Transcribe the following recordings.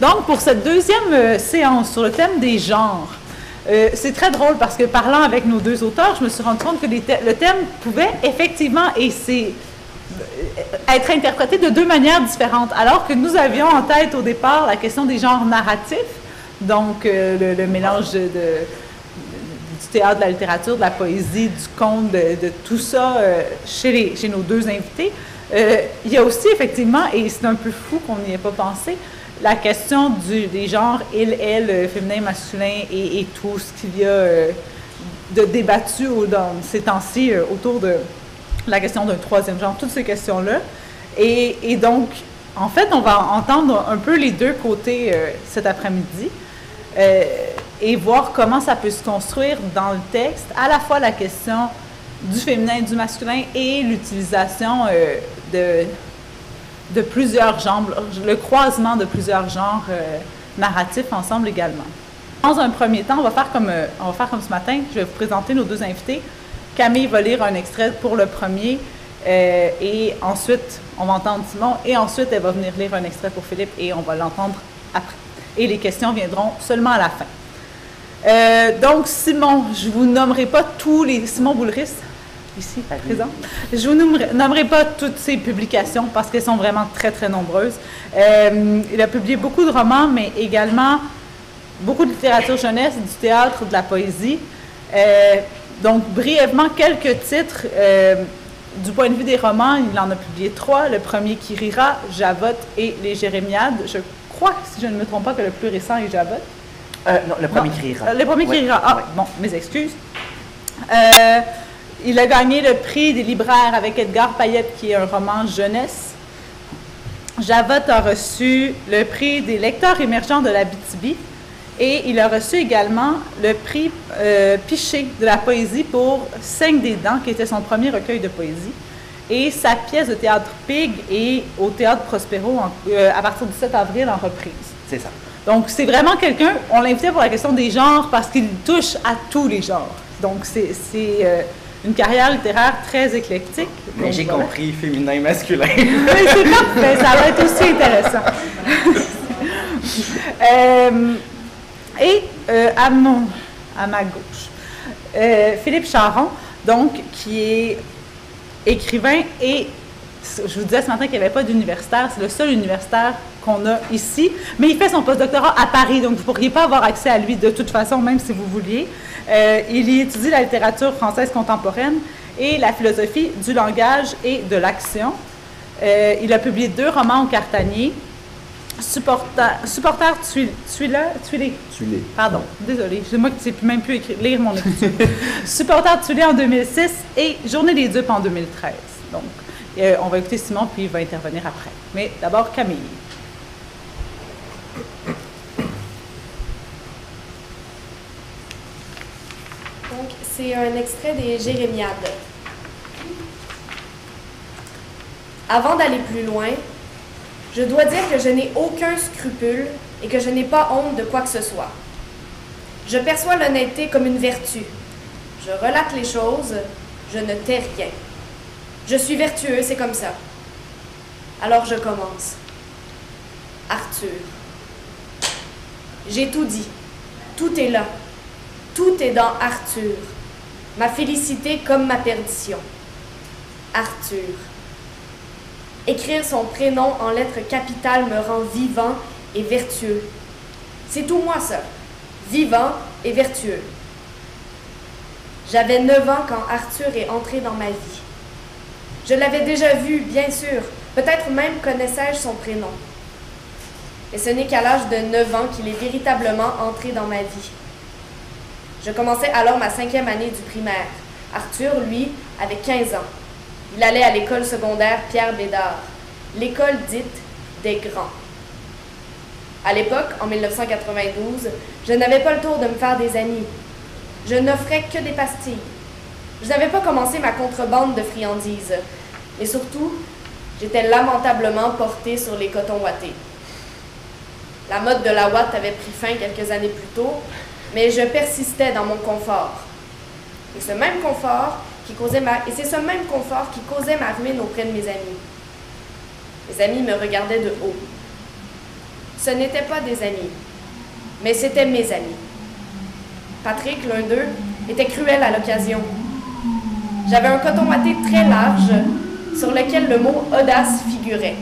Donc, pour cette deuxième séance sur le thème des genres, c'est très drôle parce que parlant avec nos deux auteurs, je me suis rendu compte que le thème pouvait effectivement être interprété de deux manières différentes. Alors que nous avions en tête au départ la question des genres narratifs, donc le mélange du théâtre, de la littérature, de la poésie, du conte, de tout ça chez nos deux invités. Il y a aussi effectivement, et c'est un peu fou qu'on n'y ait pas pensé, la question des genres il, elle, féminin, masculin et tout ce qu'il y a de débattu dans ces temps-ci autour de la question d'un troisième genre, toutes ces questions-là. Et donc, en fait, on va entendre un peu les deux côtés cet après-midi et voir comment ça peut se construire dans le texte, à la fois la question du féminin et du masculin et l'utilisation de plusieurs genres, le croisement de plusieurs genres narratifs ensemble également. Dans un premier temps, on va faire comme ce matin, je vais vous présenter nos deux invités. Camille va lire un extrait pour le premier et ensuite, on va entendre Simon et ensuite, elle va venir lire un extrait pour Philippe et on va l'entendre après. Et les questions viendront seulement à la fin. Donc, Simon, je ne vous nommerai pas tous les... Simon Boulris, ici, présent. Je ne vous nommerai pas toutes ses publications parce qu'elles sont vraiment très, très nombreuses. Il a publié beaucoup de romans, mais également beaucoup de littérature jeunesse, du théâtre, de la poésie. Donc, brièvement, quelques titres. Du point de vue des romans, il en a publié 3. Le premier qui rira, Javotte et les Jérémiades. Je crois, si je ne me trompe pas, que le plus récent est Javotte. Non, le premier qui rira. Le premier qui rira. Ah, bon, mes excuses. Il a gagné le prix des libraires avec Edgar Payette, qui est un roman jeunesse. Javotte a reçu le prix des lecteurs émergents de l'Abitibi. Et il a reçu également le prix Pichet de la poésie pour Seigne des dents, qui était son premier recueil de poésie. Et sa pièce de théâtre Pig est au Théâtre Prospero à partir du 7 avril en reprise. C'est ça. Donc, c'est vraiment quelqu'un, on l'invitait pour la question des genres parce qu'il touche à tous les genres. Donc, c'est une carrière littéraire très éclectique. Mais j'ai compris féminin et masculin. Oui, c'est parfait, ça va être aussi intéressant. À ma gauche, Philippe Charon, donc, qui est écrivain et je vous disais ce matin qu'il n'y avait pas d'universitaire, c'est le seul universitaire qu'on a ici, mais il fait son postdoctorat à Paris, donc vous ne pourriez pas avoir accès à lui de toute façon, même si vous vouliez. Il y étudie la littérature française contemporaine et la philosophie du langage et de l'action. Il a publié 2 romans au Cartanier. Supporter Tuilé. Pardon, désolée, c'est moi qui ne sais même plus lire mon écriture. Supporter Tuilé en 2006 et Journée des dupes en 2013. Donc, on va écouter Simon, puis il va intervenir après. Mais d'abord, Camille. Donc, c'est un extrait des Jérémiades. Avant d'aller plus loin, je dois dire que je n'ai aucun scrupule et que je n'ai pas honte de quoi que ce soit. Je perçois l'honnêteté comme une vertu. Je relate les choses, je ne tais rien. Je suis vertueux, c'est comme ça. Alors je commence. Arthur. J'ai tout dit. Tout est là. Tout est dans Arthur. Ma félicité comme ma perdition. Arthur. Écrire son prénom en lettres capitales me rend vivant et vertueux. C'est tout moi ça. Vivant et vertueux. J'avais 9 ans quand Arthur est entré dans ma vie. Je l'avais déjà vu, bien sûr. Peut-être même connaissais-je son prénom. Et ce n'est qu'à l'âge de 9 ans qu'il est véritablement entré dans ma vie. Je commençais alors ma 5e année du primaire. Arthur, lui, avait 15 ans. Il allait à l'école secondaire Pierre Bédard, l'école dite des grands. À l'époque, en 1992, je n'avais pas le tour de me faire des amis. Je n'offrais que des pastilles. Je n'avais pas commencé ma contrebande de friandises. Mais surtout, j'étais lamentablement portée sur les cotons ouatés. La mode de la ouate avait pris fin quelques années plus tôt, mais je persistais dans mon confort. Et c'est ce même confort qui causait ma ruine auprès de mes amis. Mes amis me regardaient de haut. Ce n'étaient pas des amis, mais c'étaient mes amis. Patrick, l'un d'eux, était cruel à l'occasion. J'avais un coton watté très large sur lequel le mot « audace » figurait.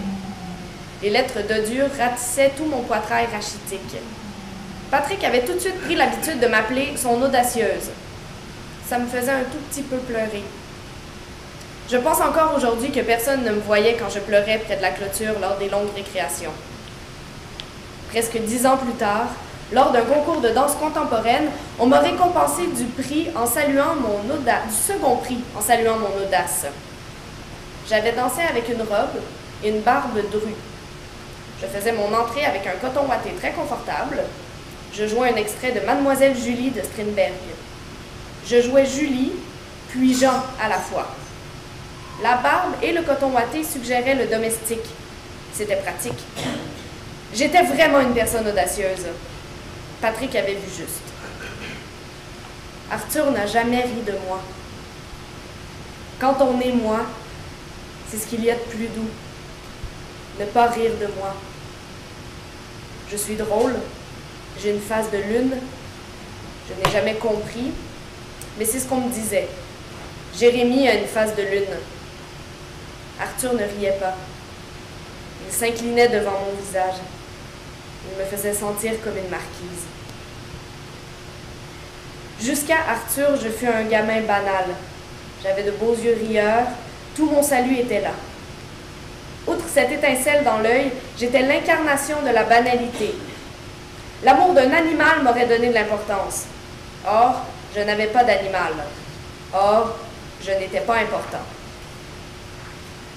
Les lettres de dur ratissaient tout mon poitrail rachitique. Patrick avait tout de suite pris l'habitude de m'appeler son audacieuse. Ça me faisait un tout petit peu pleurer. Je pense encore aujourd'hui que personne ne me voyait quand je pleurais près de la clôture lors des longues récréations. Presque 10 ans plus tard, lors d'un concours de danse contemporaine, on m'a récompensé du prix en saluant mon audace, du second prix en saluant mon audace. J'avais dansé avec une robe et une barbe drue. Je faisais mon entrée avec un coton watté très confortable. Je jouais un extrait de Mademoiselle Julie de Strindberg. Je jouais Julie, puis Jean à la fois. La barbe et le coton watté suggéraient le domestique. C'était pratique. J'étais vraiment une personne audacieuse. Patrick avait vu juste. Arthur n'a jamais ri de moi. Quand on est moi, c'est ce qu'il y a de plus doux. Ne pas rire de moi. Je suis drôle, j'ai une face de lune, je n'ai jamais compris, mais c'est ce qu'on me disait. Jérémie a une face de lune. Arthur ne riait pas. Il s'inclinait devant mon visage. Il me faisait sentir comme une marquise. Jusqu'à Arthur, je fus un gamin banal. J'avais de beaux yeux rieurs, tout mon salut était là. Outre cette étincelle dans l'œil, j'étais l'incarnation de la banalité. L'amour d'un animal m'aurait donné de l'importance. Or, je n'avais pas d'animal. Or, je n'étais pas important.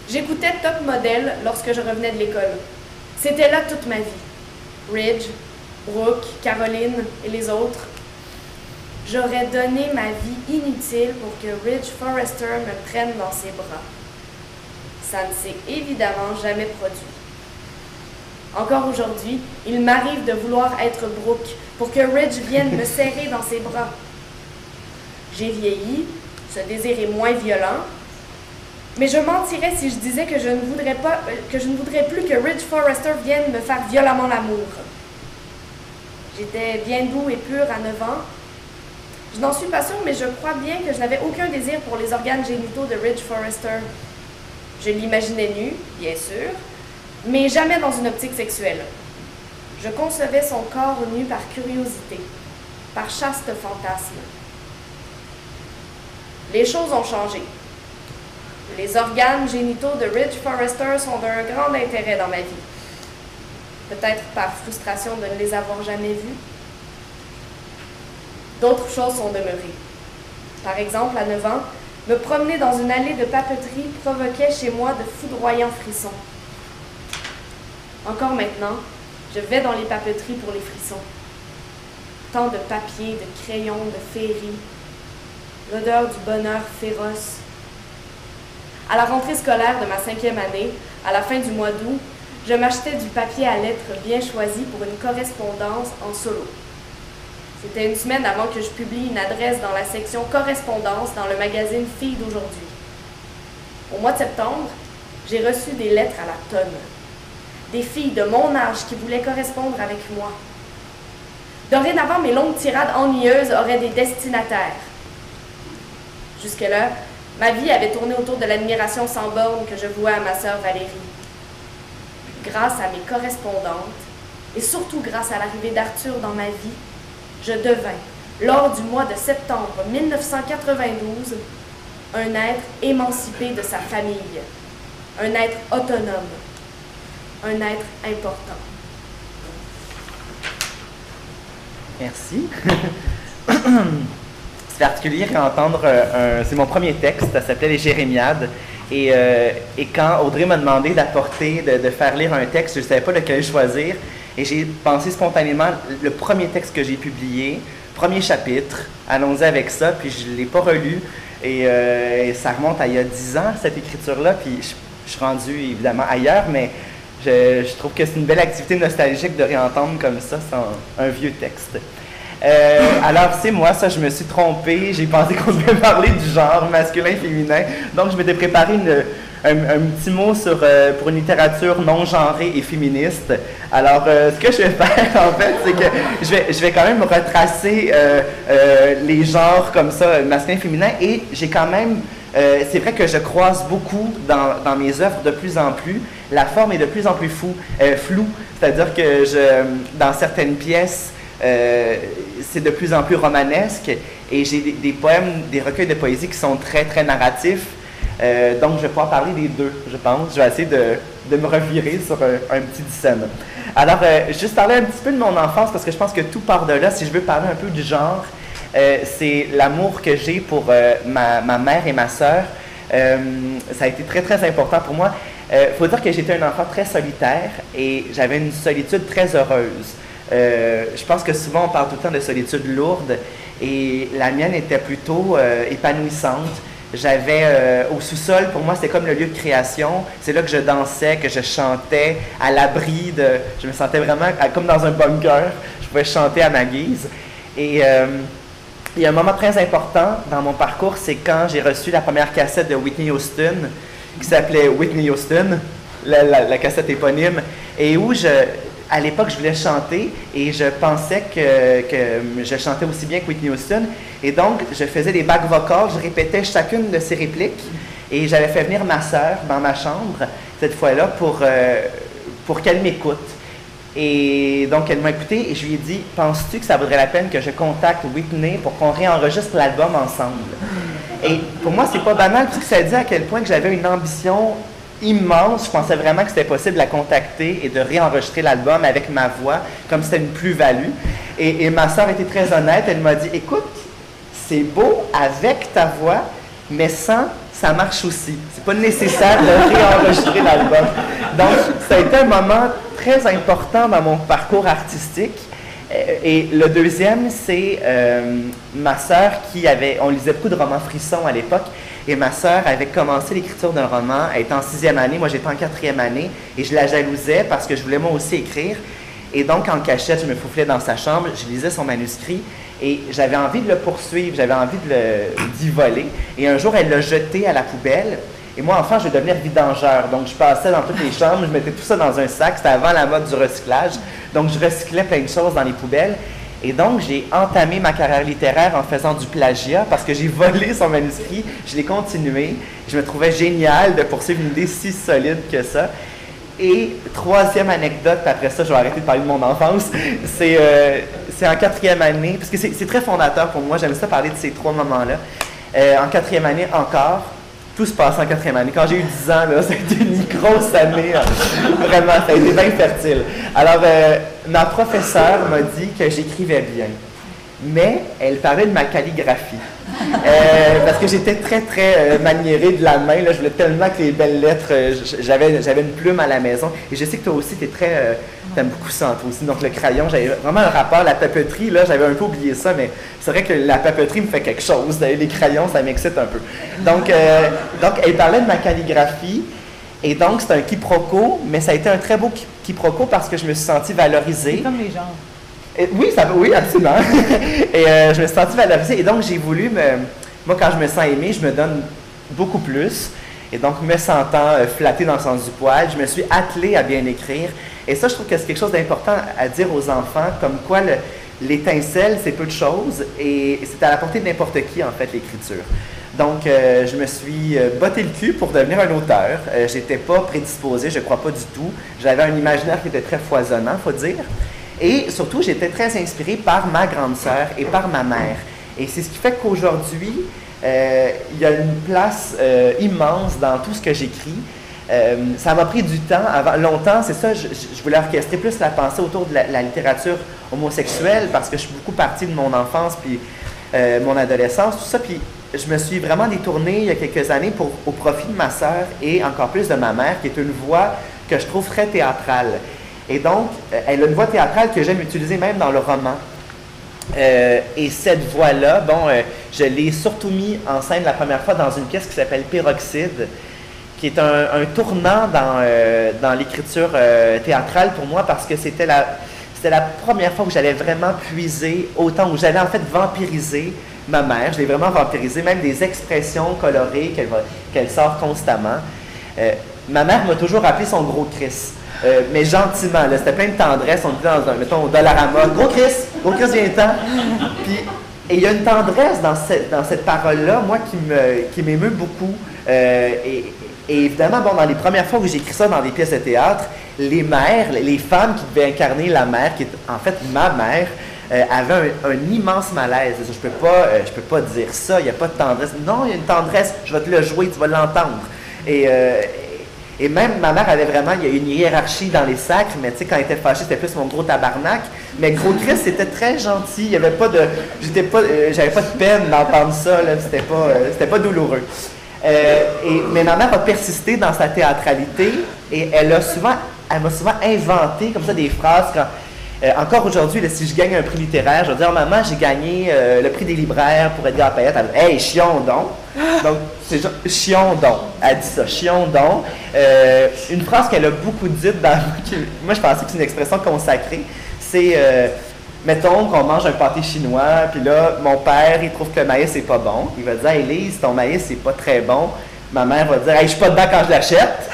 J'écoutais Top Model lorsque je revenais de l'école. C'était là toute ma vie. Ridge, Brooke, Caroline et les autres. J'aurais donné ma vie inutile pour que Ridge Forrester me prenne dans ses bras. Ça ne s'est évidemment jamais produit. Encore aujourd'hui, il m'arrive de vouloir être Brooke pour que Ridge vienne me serrer dans ses bras. J'ai vieilli, ce désir est moins violent, mais je mentirais si je disais que je ne voudrais plus que Ridge Forrester vienne me faire violemment l'amour. J'étais bien doux et pur à 9 ans. Je n'en suis pas sûre, mais je crois bien que je n'avais aucun désir pour les organes génitaux de Ridge Forrester. Je l'imaginais nu, bien sûr, mais jamais dans une optique sexuelle. Je concevais son corps nu par curiosité, par chaste fantasme. Les choses ont changé. Les organes génitaux de Ridge Forrester sont d'un grand intérêt dans ma vie. Peut-être par frustration de ne les avoir jamais vus. D'autres choses sont demeurées. Par exemple, à 9 ans, me promener dans une allée de papeterie provoquait chez moi de foudroyants frissons. Encore maintenant, je vais dans les papeteries pour les frissons. Tant de papier, de crayons, de féerie, l'odeur du bonheur féroce. À la rentrée scolaire de ma 5e année, à la fin du mois d'août, je m'achetais du papier à lettres bien choisi pour une correspondance en solo. C'était une semaine avant que je publie une adresse dans la section correspondance dans le magazine Filles d'aujourd'hui. Au mois de septembre, j'ai reçu des lettres à la tonne. Des filles de mon âge qui voulaient correspondre avec moi. Dorénavant, mes longues tirades ennuyeuses auraient des destinataires. Jusque-là, ma vie avait tourné autour de l'admiration sans borne que je vouais à ma sœur Valérie. Grâce à mes correspondantes, et surtout grâce à l'arrivée d'Arthur dans ma vie, je devins, lors du mois de septembre 1992, un être émancipé de sa famille, un être autonome, un être important. Merci. C'est particulier d'entendre c'est mon premier texte, ça s'appelait Les Jérémiades. Et quand Audrey m'a demandé d'apporter, de faire lire un texte, je ne savais pas lequel choisir. Et j'ai pensé spontanément, le premier texte que j'ai publié, premier chapitre, allons-y avec ça, puis je ne l'ai pas relu. Et ça remonte à il y a 10 ans, cette écriture-là, puis je suis rendu évidemment ailleurs, mais je trouve que c'est une belle activité nostalgique de réentendre comme ça un vieux texte. Alors, c'est moi, ça, je me suis trompé. J'ai pensé qu'on devait parler du genre masculin-féminin. Donc, je m'étais préparé un petit mot pour une littérature non genrée et féministe. Alors, ce que je vais faire, en fait, c'est que je vais quand même retracer les genres comme ça, masculin-féminin, et j'ai quand même... c'est vrai que je croise beaucoup dans mes œuvres de plus en plus. La forme est de plus en plus floue. C'est-à-dire que dans certaines pièces, c'est de plus en plus romanesque, et j'ai des poèmes, des recueils de poésie qui sont très, très narratifs. Donc, je vais pouvoir parler des deux, je pense. Je vais essayer de me revirer sur un petit scène. Alors, juste parler un petit peu de mon enfance, parce que je pense que tout part de là. Si je veux parler un peu du genre, c'est l'amour que j'ai pour ma mère et ma sœur. Ça a été très, très important pour moi. Faut dire que j'étais un enfant très solitaire et j'avais une solitude très heureuse. Je pense que souvent on parle tout le temps de solitude lourde, et la mienne était plutôt épanouissante. J'avais au sous-sol, pour moi c'était comme le lieu de création. C'est là que je dansais, que je chantais, à l'abri de... Je me sentais vraiment comme dans un bunker. Je pouvais chanter à ma guise. Et il y a un moment très important dans mon parcours, c'est quand j'ai reçu la première cassette de Whitney Houston, qui s'appelait Whitney Houston, la cassette éponyme, et où à l'époque, je voulais chanter, et je pensais que je chantais aussi bien que Whitney Houston, et donc je faisais des back vocals, je répétais chacune de ses répliques, et j'avais fait venir ma sœur dans ma chambre, cette fois-là, pour qu'elle m'écoute. Et donc, elle m'a écouté, et je lui ai dit, penses-tu que ça vaudrait la peine que je contacte Whitney pour qu'on réenregistre l'album ensemble? Et pour moi, c'est pas banal, parce que ça dit à quel point que j'avais une ambition immense. Je pensais vraiment que c'était possible de la contacter et de réenregistrer l'album avec ma voix, comme c'était une plus-value. Et ma sœur était très honnête, elle m'a dit, écoute, c'est beau avec ta voix, mais sans, ça marche aussi. C'est pas nécessaire de réenregistrer l'album. Donc, ça a été un moment très important dans mon parcours artistique. Et le deuxième, c'est ma sœur on lisait beaucoup de romans frissons à l'époque, et ma sœur avait commencé l'écriture d'un roman, elle était en 6e année, moi j'étais en 4e année, et je la jalousais parce que je voulais moi aussi écrire. Et donc, en cachette, je me faufilais dans sa chambre, je lisais son manuscrit, et j'avais envie de le poursuivre, j'avais envie d'y voler. Et un jour, elle l'a jeté à la poubelle. Et moi, enfant, je vais devenir vidangeur. Donc, je passais dans toutes les chambres, je mettais tout ça dans un sac. C'était avant la mode du recyclage. Donc, je recyclais plein de choses dans les poubelles. Et donc, j'ai entamé ma carrière littéraire en faisant du plagiat parce que j'ai volé son manuscrit. Je l'ai continué. Je me trouvais génial de poursuivre une idée si solide que ça. Et troisième anecdote, puis après ça, je vais arrêter de parler de mon enfance, c'est en 4e année, parce que c'est très fondateur pour moi, j'aime ça parler de ces 3 moments-là. En 4e année encore, tout se passe en 4e année. Quand j'ai eu 10 ans, là, ça a été une grosse année, vraiment, ça a été bien fertile. Alors, ma professeure m'a dit que j'écrivais bien, mais elle parlait de ma calligraphie. Parce que j'étais très, très maniéré de la main. Là, je voulais tellement que les belles lettres, j'avais une plume à la maison. Et je sais que toi aussi, tu es très... t'aimes beaucoup ça, toi aussi. Donc, le crayon, j'avais vraiment un rapport. La papeterie, là, j'avais un peu oublié ça, mais c'est vrai que la papeterie me fait quelque chose. Les crayons, ça m'excite un peu. Donc, elle parlait de ma calligraphie. Et donc, c'est un quiproquo, mais ça a été un très beau quiproquo parce que je me suis senti valorisé. C'est comme les genres. Oui, absolument. Et je me suis senti valorisé. Et donc, j'ai voulu moi, quand je me sens aimé, je me donne beaucoup plus. Et donc, me sentant flatté dans le sens du poil, je me suis attelé à bien écrire. Et ça, je trouve que c'est quelque chose d'important à dire aux enfants, comme quoi l'étincelle, c'est peu de choses. Et c'est à la portée de n'importe qui, en fait, l'écriture. Donc, je me suis botté le cul pour devenir un auteur. J'étais pas prédisposé, je crois pas du tout. J'avais un imaginaire qui était très foisonnant, il faut dire. Et surtout, j'étais très inspiré par ma grande sœur et par ma mère. Et c'est ce qui fait qu'aujourd'hui, il y a une place immense dans tout ce que j'écris. Ça m'a pris du temps. Longtemps, c'est ça, je voulais orchestrer plus la pensée autour de la littérature homosexuelle parce que je suis beaucoup partie de mon enfance puis mon adolescence, tout ça. Puis je me suis vraiment détourné il y a quelques années au profit de ma sœur et encore plus de ma mère, qui est une voix que je trouve très théâtrale. Et donc, elle a une voix théâtrale que j'aime utiliser même dans le roman. Et cette voix-là, je l'ai surtout mis en scène la première fois dans une pièce qui s'appelle Peroxyde, qui est un tournant dans l'écriture théâtrale pour moi parce que c'était la première fois où j'allais vraiment puiser autant, où j'allais en fait vampiriser ma mère. Je l'ai vraiment vampirisée, même des expressions colorées qu'elle sort constamment. Ma mère m'a toujours appelé son gros Chris. Mais gentiment, là, c'était plein de tendresse. On était dans un, mettons, au Dollarama. Gros Chris, viens-t'en. Puis, et il y a une tendresse dans cette parole-là, moi, qui m'émeut beaucoup. Et évidemment, bon, dans les premières fois où j'ai écrit ça dans des pièces de théâtre, les mères, les femmes qui devaient incarner la mère, qui est en fait ma mère, avaient un immense malaise. Je peux pas dire ça, il n'y a pas de tendresse. Non, il y a une tendresse, je vais te le jouer, tu vas l'entendre. Et même, ma mère avait vraiment, il y a une hiérarchie dans les sacres, mais tu sais, quand elle était fâchée, c'était plus mon gros tabarnak. Mais gros Christ, c'était très gentil. Il y avait pas de, j'avais pas de peine d'entendre ça, là, c'était pas douloureux. Mais ma mère a persisté dans sa théâtralité et elle m'a souvent inventé comme ça des phrases. Encore aujourd'hui, si je gagne un prix littéraire, je vais dire, maman, j'ai gagné le prix des libraires pour Edgar Payette. Elle dit, hey, chion donc. Donc, c'est genre, chion donc. Elle dit ça, chion donc. Une phrase qu'elle a beaucoup dite, moi je pensais que c'est une expression consacrée, c'est, mettons qu'on mange un pâté chinois, puis là, mon père, il trouve que le maïs, c'est pas bon. Il va dire, hey, Lise, ton maïs, c'est pas très bon. Ma mère va dire, hey, je suis pas dedans quand je l'achète.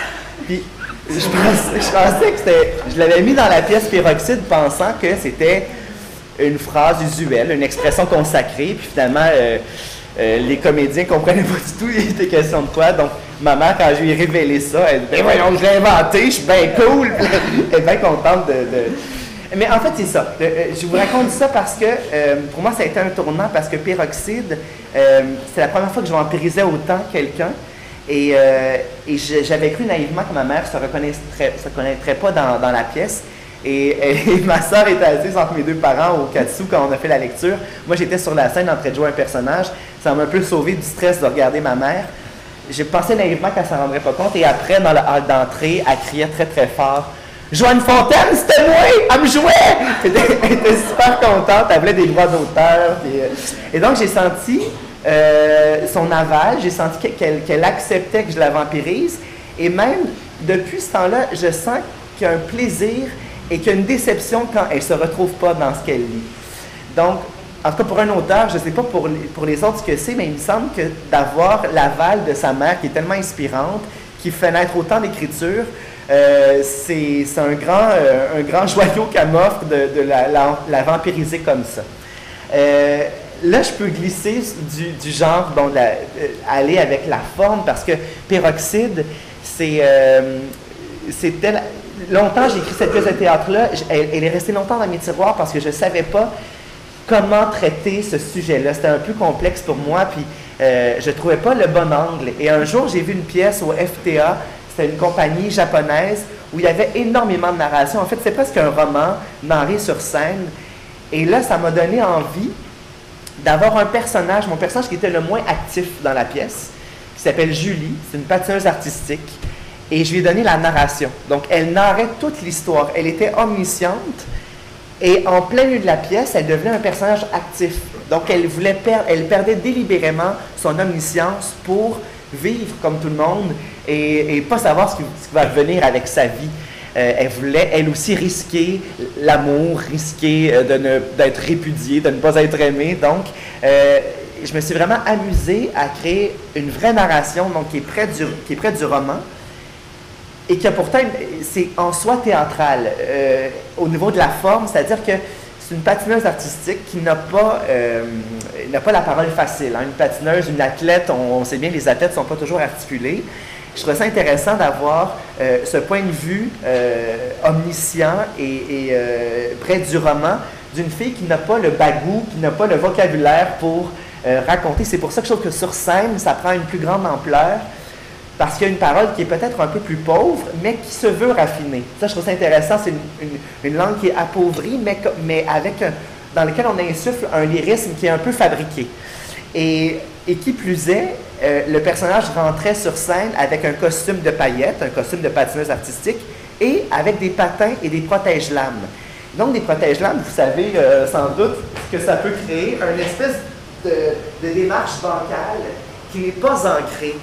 Puis, je pensais que je l'avais mis dans la pièce Peroxyde pensant que c'était une phrase usuelle, une expression consacrée, puis finalement, les comédiens ne comprenaient pas du tout, il était question de quoi. Donc, ma mère, quand je lui ai révélé ça, elle dit, ben voyons, je l'ai inventé, je suis bien cool. Elle est bien contente de... Mais en fait, c'est ça. Je vous raconte ça parce que, pour moi, ça a été un tournant, parce que Peroxyde, c'est la première fois que je vampirisais autant quelqu'un. Et j'avais cru naïvement que ma mère se reconnaîtrait pas dans la pièce. Et ma soeur était assise entre mes deux parents au Katsu quand on a fait la lecture. Moi, j'étais sur la scène en train de jouer un personnage. Ça m'a un peu sauvé du stress de regarder ma mère. J'ai pensé naïvement qu'elle ne s'en rendrait pas compte. Et après, dans le hall d'entrée, elle criait très très fort. « Joanne Fontaine, c'était moi! Elle me jouait! » Elle était super contente. Elle voulait des droits d'auteur. Et donc, j'ai senti... son aval, j'ai senti qu'elle acceptait que je la vampirise. Et même, depuis ce temps-là, je sens qu'il y a un plaisir et qu'il y a une déception quand elle ne se retrouve pas dans ce qu'elle lit. Donc, en tout cas, pour un auteur, je ne sais pas pour les autres ce que c'est, mais il me semble que d'avoir l'aval de sa mère qui est tellement inspirante, qui fait naître autant d'écriture, c'est un grand joyau qu'elle m'offre de la vampiriser comme ça. Là, je peux glisser du genre, bon, aller avec la forme, parce que Peroxyde, c'était... Longtemps, j'ai écrit cette pièce de théâtre-là, elle est restée longtemps dans mes tiroirs parce que je ne savais pas comment traiter ce sujet-là. C'était un peu complexe pour moi, puis je ne trouvais pas le bon angle. Et un jour, j'ai vu une pièce au FTA, c'était une compagnie japonaise, où il y avait énormément de narration. En fait, c'est presque un roman narré sur scène. Et là, ça m'a donné envie d'avoir un personnage, mon personnage qui était le moins actif dans la pièce, qui s'appelle Julie, c'est une patineuse artistique, et je lui ai donné la narration. Donc, elle narrait toute l'histoire. Elle était omnisciente, et en plein milieu de la pièce, elle devenait un personnage actif. Donc, elle perdait délibérément son omniscience pour vivre comme tout le monde et pas savoir ce qui va venir avec sa vie. Elle voulait, elle aussi, risquer l'amour, risquer d'être répudiée, de ne pas être aimée. Donc, je me suis vraiment amusée à créer une vraie narration, donc qui est près du roman, et qui a pourtant, c'est en soi théâtral, au niveau de la forme, c'est-à-dire que c'est une patineuse artistique qui n'a pas la parole facile. Hein. Une patineuse, une athlète, on sait bien que les athlètes ne sont pas toujours articulés. Je trouvais ça intéressant d'avoir ce point de vue omniscient et près du roman d'une fille qui n'a pas le bagou, qui n'a pas le vocabulaire pour raconter. C'est pour ça que je trouve que sur scène, ça prend une plus grande ampleur parce qu'il y a une parole qui est peut-être un peu plus pauvre, mais qui se veut raffinée. Ça, je trouve ça intéressant. C'est une langue qui est appauvrie, mais dans laquelle on insuffle un lyrisme qui est un peu fabriqué. Et qui plus est, le personnage rentrait sur scène avec un costume de paillettes, un costume de patineuse artistique, et avec des patins et des protège-lames. Donc, des protège-lames, vous savez sans doute que ça peut créer une espèce de démarche bancale qui n'est pas ancrée.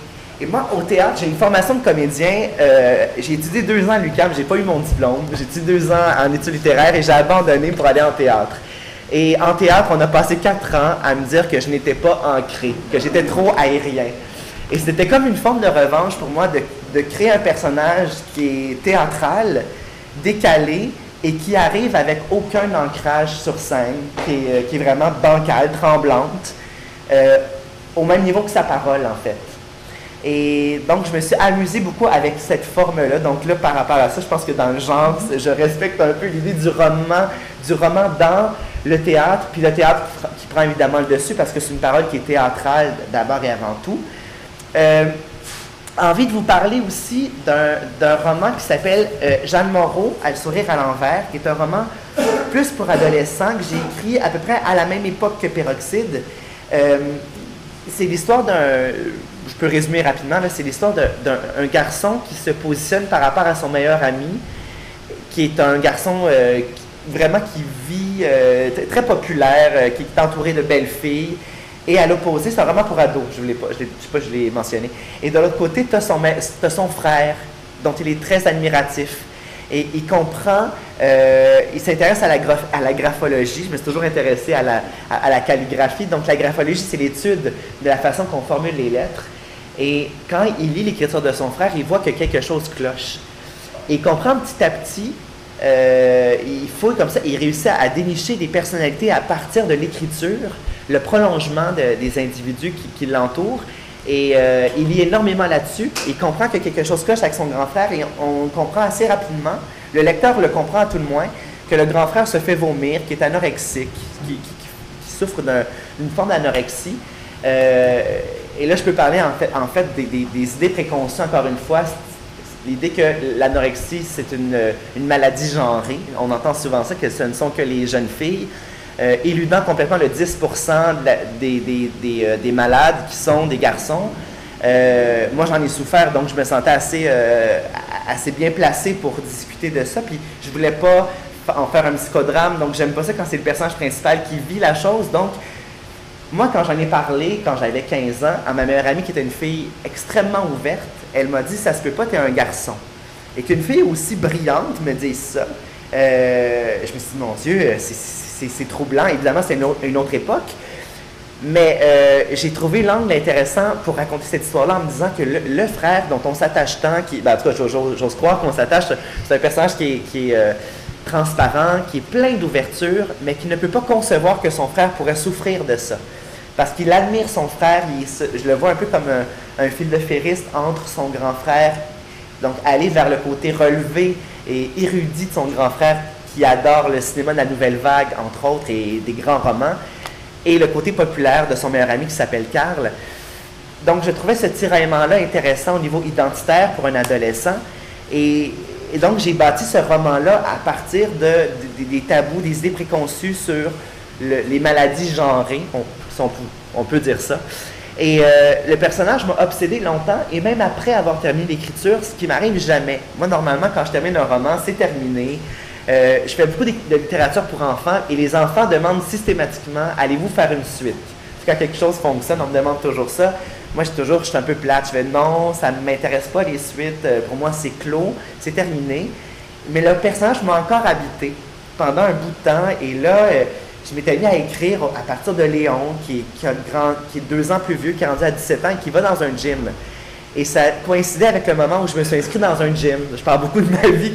Et moi, au théâtre, j'ai une formation de comédien. J'ai étudié 2 ans à l'UQAM, j'ai pas eu mon diplôme. J'ai étudié 2 ans en études littéraires et j'ai abandonné pour aller en théâtre. Et en théâtre, on a passé 4 ans à me dire que je n'étais pas ancré, que j'étais trop aérien. Et c'était comme une forme de revanche pour moi de créer un personnage qui est théâtral, décalé, et qui arrive avec aucun ancrage sur scène, qui est vraiment bancale, tremblante, au même niveau que sa parole, en fait. Et donc, je me suis amusé beaucoup avec cette forme-là. Donc là, par rapport à ça, je pense que dans le genre, je respecte un peu l'idée du roman dans le théâtre, puis le théâtre qui prend évidemment le dessus parce que c'est une parole qui est théâtrale d'abord et avant tout. Envie de vous parler aussi d'un roman qui s'appelle Jeanne Moreau, « À le sourire à l'envers », qui est un roman plus pour adolescents que j'ai écrit à peu près à la même époque que Peroxyde. C'est l'histoire je peux résumer rapidement, c'est l'histoire d'un garçon qui se positionne par rapport à son meilleur ami, qui est un garçon vraiment qui vit très populaire, qui est entouré de belles filles. Et à l'opposé, c'est un roman pour ados, je ne sais pas si je l'ai mentionné. Et de l'autre côté, tu as son frère, dont il est très admiratif. Et il comprend, il s'intéresse à la graphologie. Je me suis toujours intéressé à la calligraphie. Donc la graphologie, c'est l'étude de la façon qu'on formule les lettres. Et quand il lit l'écriture de son frère, il voit que quelque chose cloche. Et il comprend petit à petit, il réussit à dénicher des personnalités à partir de l'écriture, le prolongement des individus qui l'entourent. Et il lit énormément là-dessus. Il comprend que quelque chose cloche avec son grand frère et on comprend assez rapidement, le lecteur le comprend à tout le moins, que le grand frère se fait vomir, qui est anorexique, qui souffre d'une forme d'anorexie. Et là, je peux parler en fait des idées préconçues, encore une fois. L'idée que l'anorexie, c'est une maladie genrée. On entend souvent ça, que ce ne sont que les jeunes filles. Éludant complètement le 10% des malades qui sont des garçons. Moi, j'en ai souffert, donc je me sentais assez bien placé pour discuter de ça. Puis, je voulais pas en faire un psychodrame, donc j'aime pas ça quand c'est le personnage principal qui vit la chose. Donc, moi, quand j'en ai parlé, quand j'avais 15 ans, à ma meilleure amie qui était une fille extrêmement ouverte, elle m'a dit « ça se peut pas, t'es un garçon ». Et qu'une fille aussi brillante me dise ça, je me suis dit « mon Dieu, c'est troublant ». Évidemment, c'est une autre époque, mais j'ai trouvé l'angle intéressant pour raconter cette histoire-là en me disant que le frère dont on s'attache tant, en tout cas, j'ose croire qu'on s'attache, c'est un personnage qui est transparent, qui est plein d'ouverture, mais qui ne peut pas concevoir que son frère pourrait souffrir de ça. Parce qu'il admire son frère, je le vois un peu comme un fil de ferriste entre son grand frère, donc aller vers le côté relevé et érudit de son grand frère qui adore le cinéma de la nouvelle vague, entre autres, et des grands romans, et le côté populaire de son meilleur ami qui s'appelle Karl. Donc je trouvais ce tiraillement-là intéressant au niveau identitaire pour un adolescent, et donc j'ai bâti ce roman-là à partir des tabous, des idées préconçues sur les maladies genrées, on peut dire ça. Et le personnage m'a obsédé longtemps, et même après avoir terminé l'écriture, ce qui m'arrive jamais. Moi, normalement, quand je termine un roman, c'est terminé. Je fais beaucoup de littérature pour enfants, et les enfants demandent systématiquement « allez-vous faire une suite ?» Quand quelque chose fonctionne, on me demande toujours ça. Moi, je suis un peu plate. Je fais « non, ça ne m'intéresse pas les suites. Pour moi, c'est clos, c'est terminé. » Mais le personnage m'a encore habité pendant un bout de temps, et là... je m'étais mis à écrire à partir de Léon, qui est 2 ans plus vieux, qui est rendu à 17 ans et qui va dans un gym. Et ça coïncidait avec le moment où je me suis inscrit dans un gym. Je parle beaucoup de ma vie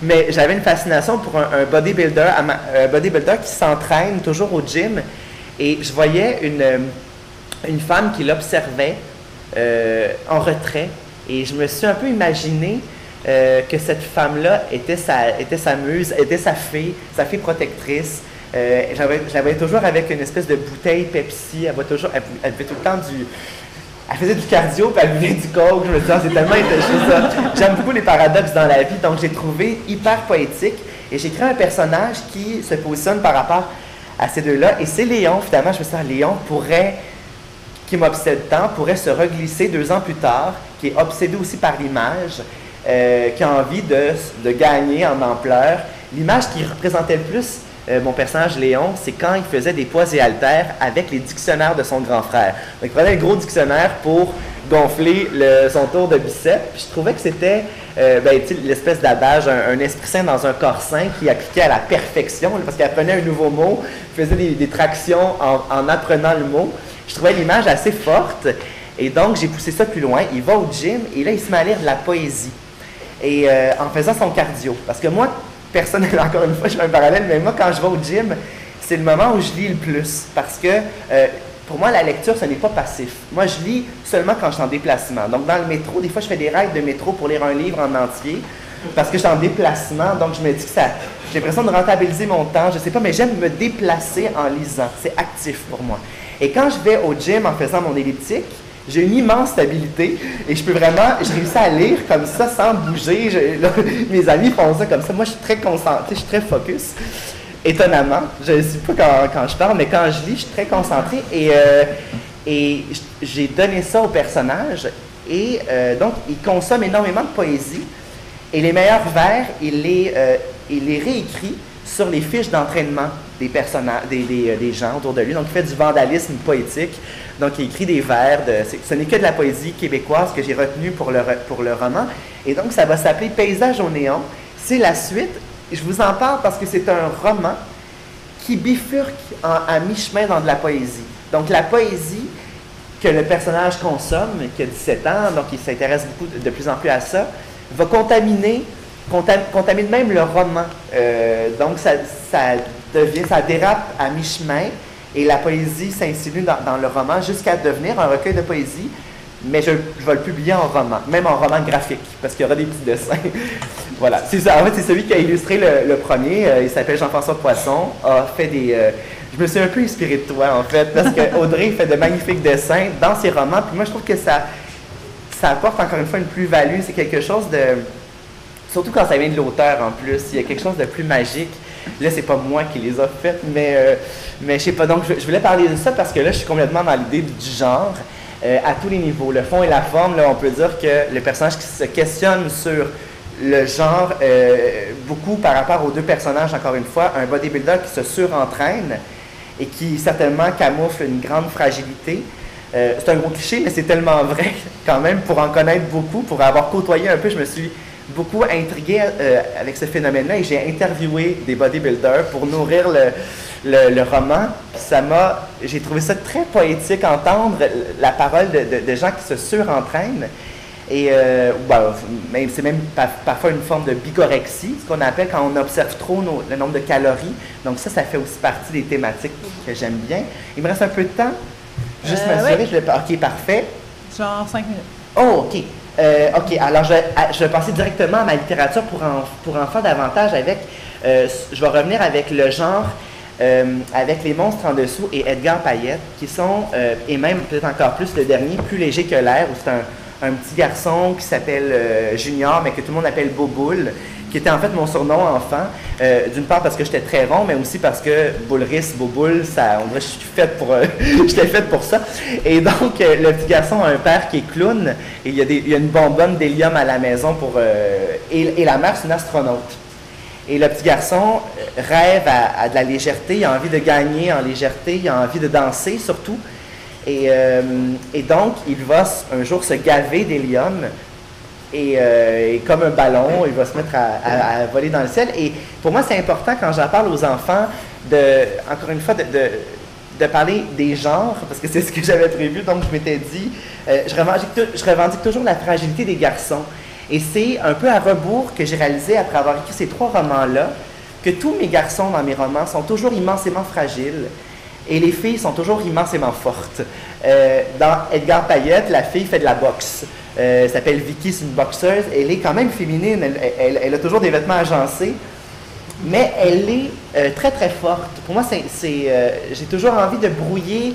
mais j'avais une fascination pour un bodybuilder qui s'entraîne toujours au gym. Et je voyais une femme qui l'observait en retrait. Et je me suis un peu imaginé que cette femme-là était sa muse, était sa fille protectrice. J'avais toujours avec une espèce de bouteille Pepsi. Elle buvait tout le temps elle faisait du cardio, puis elle buvait du coke. Je me disais, c'est tellement intéressant. J'aime beaucoup les paradoxes dans la vie, donc j'ai trouvé hyper poétique. Et j'ai créé un personnage qui se positionne par rapport à ces deux-là. Et c'est Léon, finalement. Je me suis dit, Léon qui m'obsède tant, pourrait se reglisser 2 ans plus tard, qui est obsédé aussi par l'image, qui a envie de gagner en ampleur. L'image qui représentait le plus mon personnage Léon, c'est quand il faisait des poids et haltères avec les dictionnaires de son grand frère. Donc, il prenait le gros dictionnaire pour gonfler son tour de biceps. Puis je trouvais que c'était l'espèce d'adage, un esprit sain dans un corps sain qui appliquait à la perfection, parce qu'elle apprenait un nouveau mot, faisait des tractions en apprenant le mot. Je trouvais l'image assez forte. Et donc, j'ai poussé ça plus loin. Il va au gym et là, il se met à lire de la poésie. Et en faisant son cardio. Parce que moi, personnellement, encore une fois, je fais un parallèle, mais moi, quand je vais au gym, c'est le moment où je lis le plus. Parce que pour moi, la lecture, ce n'est pas passif. Moi, je lis seulement quand je suis en déplacement. Donc, dans le métro, des fois, je fais des raids de métro pour lire un livre en entier. Parce que je suis en déplacement, donc je me dis que j'ai l'impression de rentabiliser mon temps. Je ne sais pas, mais j'aime me déplacer en lisant. C'est actif pour moi. Et quand je vais au gym en faisant mon elliptique, j'ai une immense stabilité et je réussis à lire comme ça sans bouger. Mes amis font ça comme ça. Moi, je suis très concentré, je suis très focus. Étonnamment, je ne sais pas quand je parle, mais quand je lis, je suis très concentré et j'ai donné ça au personnage et donc il consomme énormément de poésie et les meilleurs vers, il les réécrit sur les fiches d'entraînement des personnages, des gens autour de lui. Donc, il fait du vandalisme poétique. Donc, il écrit des vers. Ce n'est que de la poésie québécoise que j'ai retenue pour le roman. Et donc, ça va s'appeler Paysage au néon. C'est la suite. Je vous en parle parce que c'est un roman qui bifurque à mi-chemin dans de la poésie. Donc, la poésie que le personnage consomme, qui a 17 ans, donc il s'intéresse beaucoup de plus en plus à ça, va contamine même le roman. Donc, ça dérape à mi-chemin et la poésie s'insinue dans le roman jusqu'à devenir un recueil de poésie, mais je vais le publier en roman, même en roman graphique, parce qu'il y aura des petits dessins. Voilà. En fait, c'est celui qui a illustré le premier. Il s'appelle Jean-François Poisson. Je me suis un peu inspiré de toi, en fait, parce qu'Audrey fait de magnifiques dessins dans ses romans, puis moi, je trouve que ça apporte encore une fois une plus-value. C'est quelque chose de... Surtout quand ça vient de l'auteur, en plus. Il y a quelque chose de plus magique. Là, c'est pas moi qui les a faites, mais je sais pas. Donc, je voulais parler de ça parce que là, je suis complètement dans l'idée du genre à tous les niveaux. Le fond et la forme, là, on peut dire que le personnage qui se questionne sur le genre, beaucoup par rapport aux deux personnages, encore une fois, un bodybuilder qui se surentraîne et qui certainement camoufle une grande fragilité. C'est un gros cliché, mais c'est tellement vrai quand même, pour en connaître beaucoup, pour avoir côtoyé un peu, je me suis beaucoup intrigué avec ce phénomène-là et j'ai interviewé des bodybuilders pour nourrir le roman. J'ai trouvé ça très poétique, entendre la parole de gens qui se surentraînent. Et c'est même parfois une forme de bigorexie, ce qu'on appelle quand on observe trop le nombre de calories. Donc ça fait aussi partie des thématiques que j'aime bien. Il me reste un peu de temps. Juste m'assurer, oui. OK, parfait. Genre 5 minutes. Oh, OK. OK, alors je vais passer directement à ma littérature pour en faire davantage avec... je vais revenir avec le genre, avec Les monstres en dessous et Edgar Payette, qui sont, et même peut-être encore plus le dernier, Plus léger que l'air, où c'est un petit garçon qui s'appelle Junior, mais que tout le monde appelle Boboule, qui était en fait mon surnom enfant, d'une part parce que j'étais très rond, mais aussi parce que Boulris, Boboule, on dirait que j'étais faite pour ça. Et donc, le petit garçon a un père qui est clown, et il y a une bonbonne d'hélium à la maison et la mère, c'est une astronaute. Et le petit garçon rêve à de la légèreté, il a envie de gagner en légèreté, il a envie de danser surtout. Et donc, il va un jour se gaver d'hélium et comme un ballon, il va se mettre à voler dans le ciel. Et pour moi, c'est important quand j'en parle aux enfants, encore une fois, de parler des genres, parce que c'est ce que j'avais prévu. Donc, je m'étais dit, je revendique toujours la fragilité des garçons. Et c'est un peu à rebours que j'ai réalisé après avoir écrit ces 3 romans-là, que tous mes garçons dans mes romans sont toujours immensément fragiles. Et les filles sont toujours immensément fortes. Dans Edgar Payette, la fille fait de la boxe. Elle s'appelle Vicky, c'est une boxeuse. Elle est quand même féminine. Elle a toujours des vêtements agencés. Mais elle est très, très forte. Pour moi, j'ai toujours envie de brouiller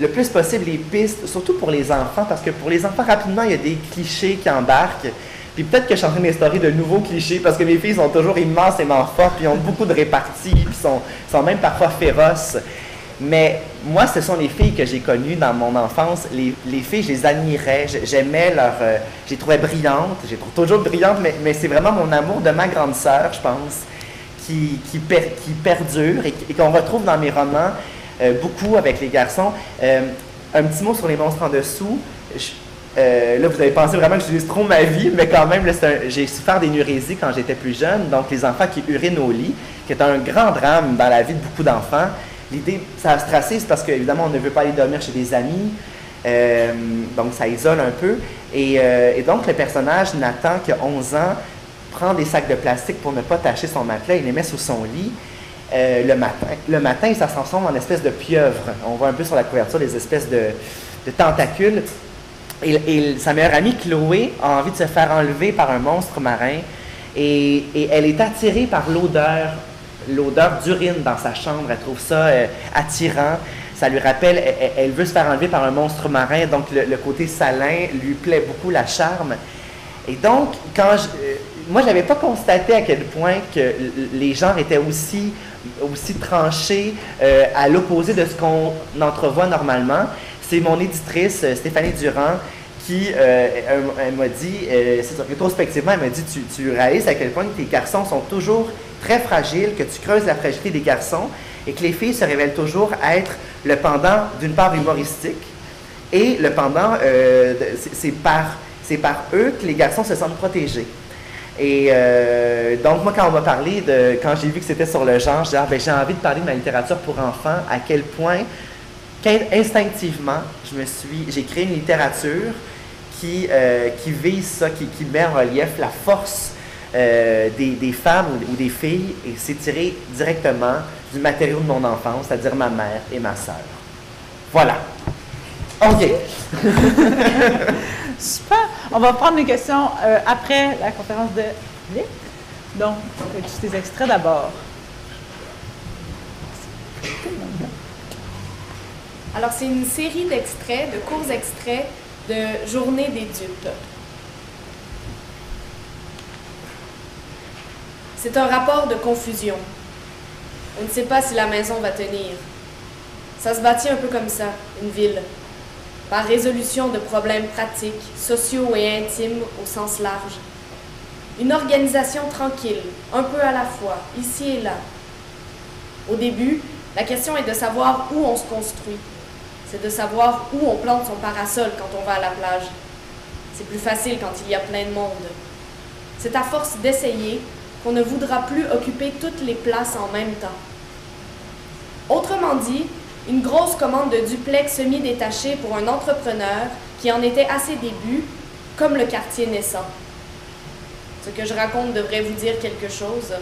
le plus possible les pistes, surtout pour les enfants, parce que pour les enfants, rapidement, il y a des clichés qui embarquent. Puis peut-être que je suis en train d'instaurer de nouveaux clichés, parce que mes filles sont toujours immensément fortes, puis ont beaucoup de réparties, puis sont même parfois féroces. Mais moi, ce sont les filles que j'ai connues dans mon enfance. Les filles, je les admirais, j'aimais je les trouvais brillantes, je les trouve toujours brillantes, mais c'est vraiment mon amour de ma grande sœur, je pense, qui perdure et qu'on retrouve dans mes romans beaucoup avec les garçons. Un petit mot sur Les monstres en dessous. là, vous avez pensé vraiment que j'utilise trop ma vie, mais quand même, j'ai souffert d'énurésie quand j'étais plus jeune. Donc, les enfants qui urinent au lit, qui est un grand drame dans la vie de beaucoup d'enfants. L'idée, ça a stressé, c'est parce qu'évidemment, on ne veut pas aller dormir chez des amis. Donc, ça isole un peu. Et donc, le personnage, Nathan, qui a 11 ans, prend des sacs de plastique pour ne pas tacher son matelas. Il les met sous son lit le matin. Le matin, ça se transforme en espèce de pieuvre. On voit un peu sur la couverture des espèces de tentacules. Et sa meilleure amie, Chloé, a envie de se faire enlever par un monstre marin et elle est attirée par l'odeur d'urine dans sa chambre. Elle trouve ça attirant. Ça lui rappelle, elle veut se faire enlever par un monstre marin, donc le côté salin lui plaît beaucoup, la charme. Et donc, moi, je n'avais pas constaté à quel point que les genres étaient aussi tranchés à l'opposé de ce qu'on entrevoit normalement. C'est mon éditrice, Stéphanie Durand, qui elle m'a dit, rétrospectivement, elle m'a dit, tu réalises à quel point tes garçons sont toujours très fragiles, que tu creuses la fragilité des garçons et que les filles se révèlent toujours être le pendant d'une part humoristique et le pendant, c'est par eux que les garçons se sentent protégés. Et donc, moi, quand on m'a parlé quand j'ai vu que c'était sur le genre, je dis, j'ai envie de parler de ma littérature pour enfants, à quel point instinctivement, j'ai créé une littérature qui vise ça, qui met en relief la force des femmes ou des filles, et c'est tiré directement du matériau de mon enfance, c'est-à-dire ma mère et ma sœur. Voilà. OK. Super. On va prendre les questions après la conférence de Lick. Donc, tous ces extraits d'abord. Alors, c'est une série d'extraits, de courts extraits de Journée des dupes. C'est un rapport de confusion. On ne sait pas si la maison va tenir. Ça se bâtit un peu comme ça, une ville, par résolution de problèmes pratiques, sociaux et intimes au sens large. Une organisation tranquille, un peu à la fois, ici et là. Au début, la question est de savoir où on se construit. C'est de savoir où on plante son parasol quand on va à la plage. C'est plus facile quand il y a plein de monde. C'est à force d'essayer qu'on ne voudra plus occuper toutes les places en même temps. Autrement dit, une grosse commande de duplex semi-détaché pour un entrepreneur qui en était à ses débuts, comme le quartier naissant. Ce que je raconte devrait vous dire quelque chose,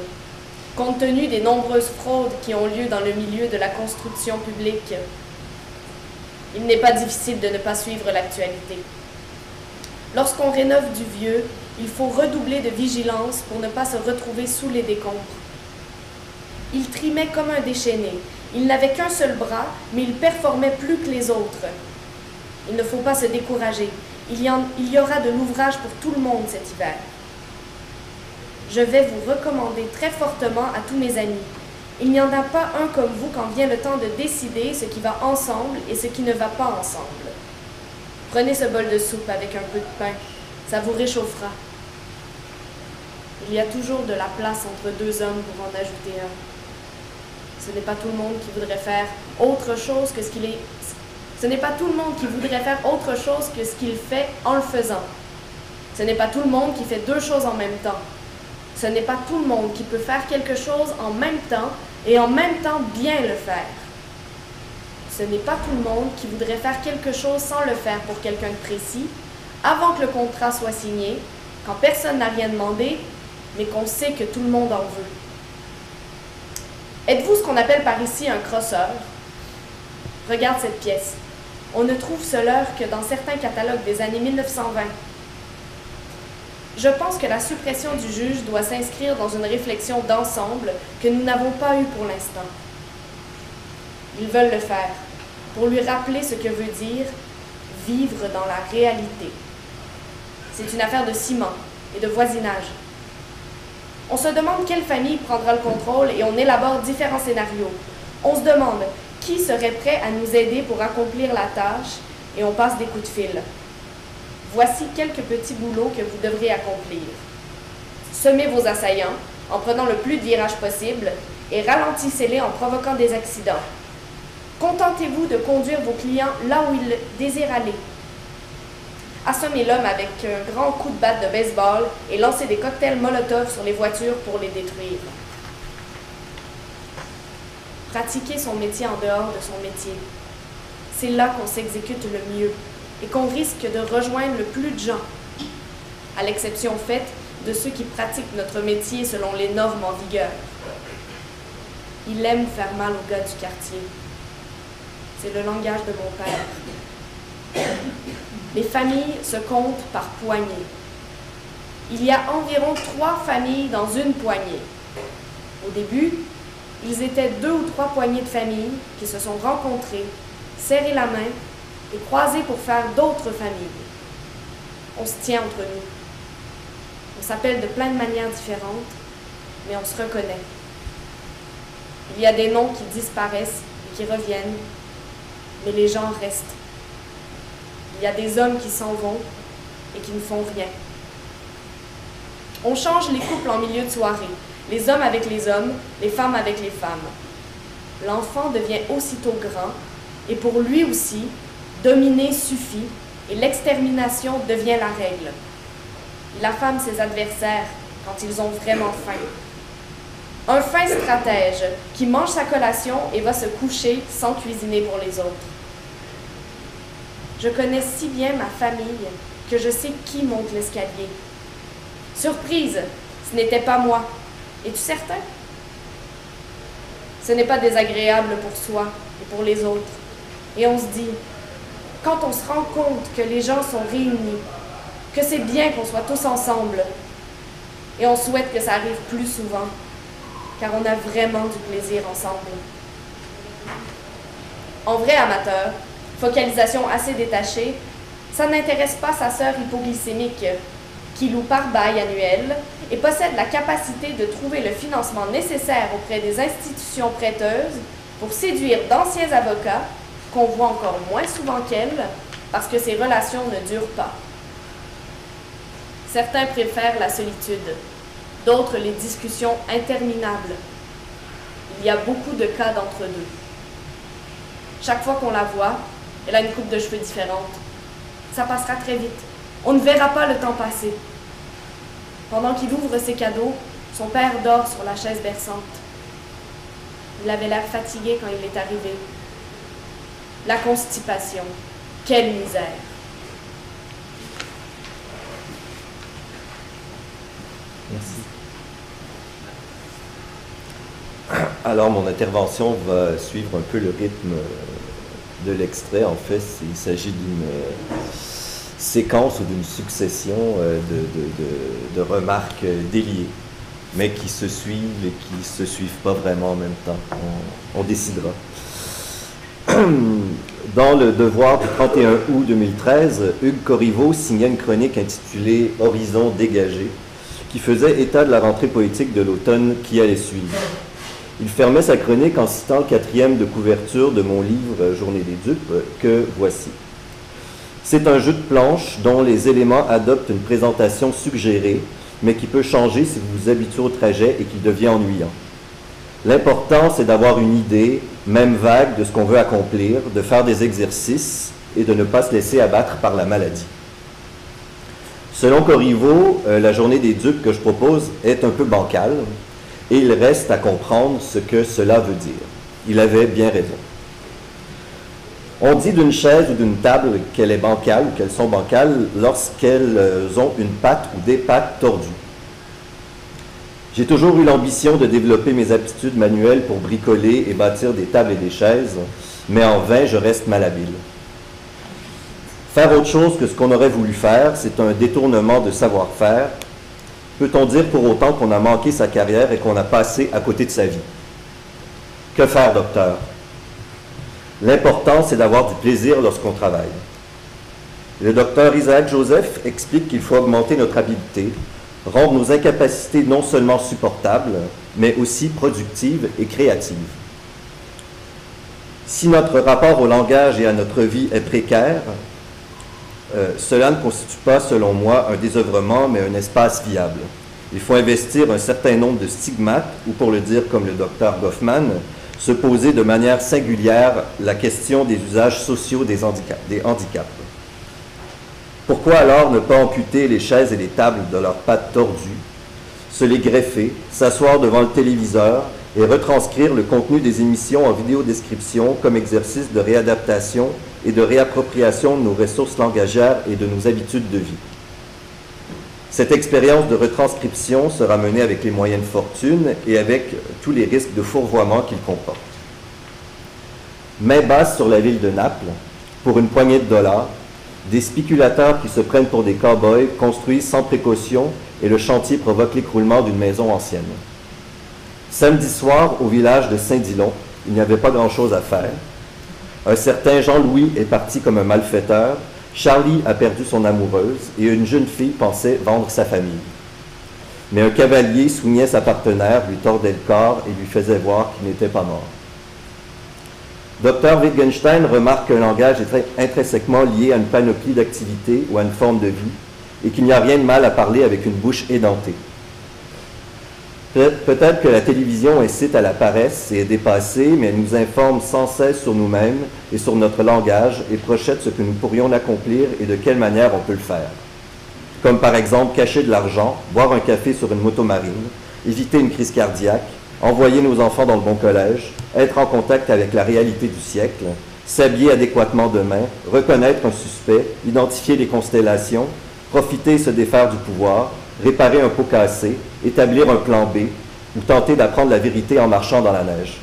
compte tenu des nombreuses fraudes qui ont lieu dans le milieu de la construction publique. Il n'est pas difficile de ne pas suivre l'actualité. Lorsqu'on rénove du vieux, il faut redoubler de vigilance pour ne pas se retrouver sous les décombres. Il trimait comme un déchaîné. Il n'avait qu'un seul bras, mais il performait plus que les autres. Il ne faut pas se décourager. Il y aura de l'ouvrage pour tout le monde cet hiver. Je vais vous recommander très fortement à tous mes amis. Il n'y en a pas un comme vous quand vient le temps de décider ce qui va ensemble et ce qui ne va pas ensemble. Prenez ce bol de soupe avec un peu de pain. Ça vous réchauffera. Il y a toujours de la place entre deux hommes pour en ajouter un. Ce n'est pas tout le monde qui voudrait faire autre chose que ce qu'il est. Ce n'est pas tout le monde qui voudrait faire autre chose que ce qu'il fait en le faisant. Ce n'est pas tout le monde qui fait deux choses en même temps. Ce n'est pas tout le monde qui peut faire quelque chose en même temps et en même temps bien le faire. Ce n'est pas tout le monde qui voudrait faire quelque chose sans le faire pour quelqu'un de précis, avant que le contrat soit signé, quand personne n'a rien demandé, mais qu'on sait que tout le monde en veut. Êtes-vous ce qu'on appelle par ici un crosseur? Regarde cette pièce. On ne trouve ce leurre que dans certains catalogues des années 1920. Je pense que la suppression du juge doit s'inscrire dans une réflexion d'ensemble que nous n'avons pas eue pour l'instant. Ils veulent le faire, pour lui rappeler ce que veut dire vivre dans la réalité. C'est une affaire de ciment et de voisinage. On se demande quelle famille prendra le contrôle et on élabore différents scénarios. On se demande qui serait prêt à nous aider pour accomplir la tâche et on passe des coups de fil. Voici quelques petits boulots que vous devrez accomplir. Semez vos assaillants en prenant le plus de virages possible et ralentissez-les en provoquant des accidents. Contentez-vous de conduire vos clients là où ils désirent aller. assommer l'homme avec un grand coup de batte de baseball et lancer des cocktails Molotov sur les voitures pour les détruire. Pratiquer son métier en dehors de son métier. C'est là qu'on s'exécute le mieux et qu'on risque de rejoindre le plus de gens, à l'exception faite de ceux qui pratiquent notre métier selon les normes en vigueur. Il aime faire mal aux gars du quartier. C'est le langage de mon père. Les familles se comptent par poignées. Il y a environ 3 familles dans une poignée. Au début, ils étaient 2 ou 3 poignées de familles qui se sont rencontrées, serré la main et croisé pour faire d'autres familles. On se tient entre nous. On s'appelle de plein de manières différentes, mais on se reconnaît. Il y a des noms qui disparaissent et qui reviennent, mais les gens restent. Il y a des hommes qui s'en vont et qui ne font rien. On change les couples en milieu de soirée, les hommes avec les hommes, les femmes avec les femmes. L'enfant devient aussitôt grand, et pour lui aussi, dominer suffit, et l'extermination devient la règle. Il affame ses adversaires quand ils ont vraiment faim. Un fin stratège qui mange sa collation et va se coucher sans cuisiner pour les autres. Je connais si bien ma famille que je sais qui monte l'escalier. Surprise, ce n'était pas moi. Es-tu certain? Ce n'est pas désagréable pour soi et pour les autres. Et on se dit, quand on se rend compte que les gens sont réunis, que c'est bien qu'on soit tous ensemble, et on souhaite que ça arrive plus souvent, car on a vraiment du plaisir ensemble. En vrai amateur, focalisation assez détachée, ça n'intéresse pas sa sœur hypoglycémique, qui loue par bail annuel et possède la capacité de trouver le financement nécessaire auprès des institutions prêteuses pour séduire d'anciens avocats qu'on voit encore moins souvent qu'elle parce que ces relations ne durent pas. Certains préfèrent la solitude, d'autres les discussions interminables. Il y a beaucoup de cas d'entre deux. Chaque fois qu'on la voit, elle a une coupe de cheveux différente. Ça passera très vite. On ne verra pas le temps passer. Pendant qu'il ouvre ses cadeaux, son père dort sur la chaise berçante. Il avait l'air fatigué quand il est arrivé. La constipation. Quelle misère! Merci. Alors, mon intervention va suivre un peu le rythme de l'extrait. En fait, il s'agit d'une séquence ou d'une succession de remarques déliées, mais qui se suivent et qui ne se suivent pas vraiment en même temps. On décidera. Dans le Devoir du 31 août 2013, Hugues Corriveau signait une chronique intitulée « Horizon dégagé », qui faisait état de la rentrée poétique de l'automne qui allait suivre. Il fermait sa chronique en citant le 4e de couverture de mon livre « Journée des dupes » que voici. C'est un jeu de planches dont les éléments adoptent une présentation suggérée, mais qui peut changer si vous vous habituez au trajet et qui devient ennuyant. L'important, c'est d'avoir une idée, même vague, de ce qu'on veut accomplir, de faire des exercices et de ne pas se laisser abattre par la maladie. Selon Corriveau, la journée des dupes que je propose est un peu bancale et il reste à comprendre ce que cela veut dire. Il avait bien raison. On dit d'une chaise ou d'une table qu'elle est bancale ou qu'elles sont bancales lorsqu'elles ont une patte ou des pattes tordues. J'ai toujours eu l'ambition de développer mes aptitudes manuelles pour bricoler et bâtir des tables et des chaises, mais en vain, je reste malhabile. Faire autre chose que ce qu'on aurait voulu faire, c'est un détournement de savoir-faire. Peut-on dire pour autant qu'on a manqué sa carrière et qu'on a passé à côté de sa vie? Que faire, docteur? L'important, c'est d'avoir du plaisir lorsqu'on travaille. Le docteur Isaac Joseph explique qu'il faut augmenter notre habileté, rendre nos incapacités non seulement supportables, mais aussi productives et créatives. Si notre rapport au langage et à notre vie est précaire, cela ne constitue pas, selon moi, un désœuvrement, mais un espace viable. Il faut investir un certain nombre de stigmates, ou pour le dire comme le docteur Goffman, se poser de manière singulière la question des usages sociaux des handicaps. Pourquoi alors ne pas amputer les chaises et les tables de leurs pattes tordues, se les greffer, s'asseoir devant le téléviseur et retranscrire le contenu des émissions en vidéodescription comme exercice de réadaptation et de réappropriation de nos ressources langagières et de nos habitudes de vie. Cette expérience de retranscription sera menée avec les moyens de fortune et avec tous les risques de fourvoiement qu'il comporte. Main basse sur la ville de Naples, pour une poignée de dollars, des spéculateurs qui se prennent pour des cow-boys construisent sans précaution et le chantier provoque l'écroulement d'une maison ancienne. Samedi soir, au village de Saint-Dillon, il n'y avait pas grand-chose à faire. Un certain Jean-Louis est parti comme un malfaiteur, Charlie a perdu son amoureuse et une jeune fille pensait vendre sa famille. Mais un cavalier soignait sa partenaire, lui tordait le corps et lui faisait voir qu'il n'était pas mort. Dr. Wittgenstein remarque qu'un langage est intrinsèquement lié à une panoplie d'activités ou à une forme de vie et qu'il n'y a rien de mal à parler avec une bouche édentée. Peut-être que la télévision incite à la paresse et est dépassée, mais elle nous informe sans cesse sur nous-mêmes et sur notre langage et projette ce que nous pourrions accomplir et de quelle manière on peut le faire. Comme par exemple cacher de l'argent, boire un café sur une moto marine, éviter une crise cardiaque, envoyer nos enfants dans le bon collège, être en contact avec la réalité du siècle, s'habiller adéquatement demain, reconnaître un suspect, identifier les constellations, profiter et se défaire du pouvoir, réparer un pot cassé, établir un plan B ou tenter d'apprendre la vérité en marchant dans la neige.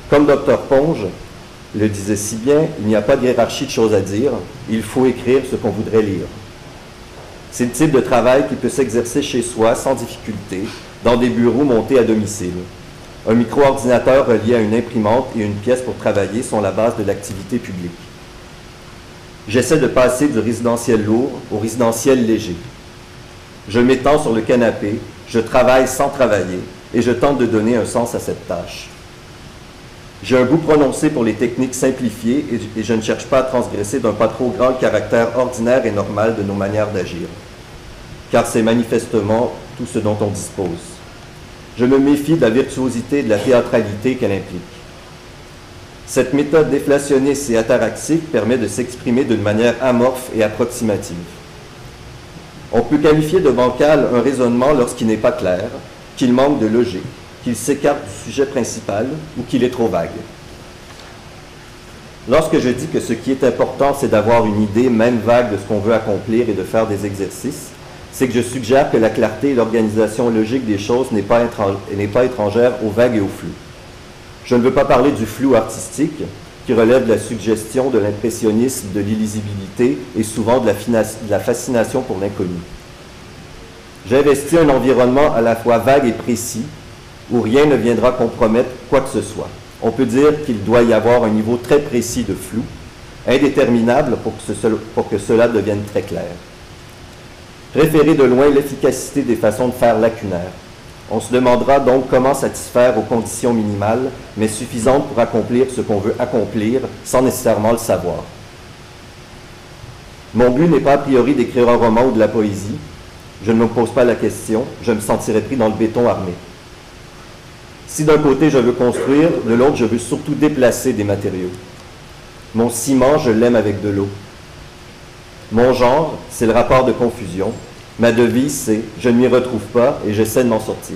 Comme Dr. Ponge le disait si bien, il n'y a pas de hiérarchie de choses à dire, il faut écrire ce qu'on voudrait lire. C'est le type de travail qui peut s'exercer chez soi sans difficulté, dans des bureaux montés à domicile. Un micro-ordinateur relié à une imprimante et une pièce pour travailler sont la base de l'activité publique. J'essaie de passer du résidentiel lourd au résidentiel léger. Je m'étends sur le canapé, je travaille sans travailler et je tente de donner un sens à cette tâche. J'ai un goût prononcé pour les techniques simplifiées et je ne cherche pas à transgresser d'un pas trop grand le caractère ordinaire et normal de nos manières d'agir, car c'est manifestement tout ce dont on dispose. Je me méfie de la virtuosité et de la théâtralité qu'elle implique. Cette méthode déflationniste et ataraxique permet de s'exprimer d'une manière amorphe et approximative. On peut qualifier de bancal un raisonnement lorsqu'il n'est pas clair, qu'il manque de logique, qu'il s'écarte du sujet principal ou qu'il est trop vague. Lorsque je dis que ce qui est important, c'est d'avoir une idée, même vague, de ce qu'on veut accomplir et de faire des exercices, c'est que je suggère que la clarté et l'organisation logique des choses n'est pas étrangère aux vagues et aux flous. Je ne veux pas parler du flou artistique, qui relève de la suggestion, de l'impressionnisme, de l'illisibilité et souvent de la fascination pour l'inconnu. J'ai investi un environnement à la fois vague et précis, où rien ne viendra compromettre quoi que ce soit. On peut dire qu'il doit y avoir un niveau très précis de flou, indéterminable pour que cela devienne très clair. Préférer de loin l'efficacité des façons de faire lacunaires. On se demandera donc comment satisfaire aux conditions minimales, mais suffisantes pour accomplir ce qu'on veut accomplir sans nécessairement le savoir. Mon but n'est pas a priori d'écrire un roman ou de la poésie. Je ne me pose pas la question, je me sentirais pris dans le béton armé. Si d'un côté je veux construire, de l'autre je veux surtout déplacer des matériaux. Mon ciment, je l'aime avec de l'eau. Mon genre, c'est le rapport de confusion. Ma devise, c'est « je ne m'y retrouve pas et j'essaie de m'en sortir ».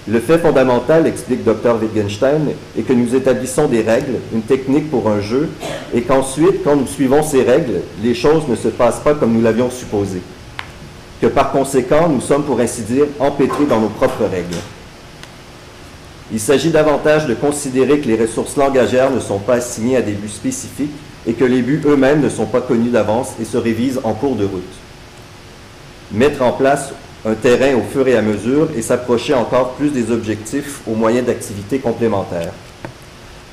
Le fait fondamental, explique Dr. Wittgenstein, est que nous établissons des règles, une technique pour un jeu, et qu'ensuite, quand nous suivons ces règles, les choses ne se passent pas comme nous l'avions supposé. Que par conséquent, nous sommes pour ainsi dire empêtrés dans nos propres règles. Il s'agit davantage de considérer que les ressources langagières ne sont pas assignées à des buts spécifiques et que les buts eux-mêmes ne sont pas connus d'avance et se révisent en cours de route. Mettre en place un terrain au fur et à mesure et s'approcher encore plus des objectifs au moyen d'activités complémentaires.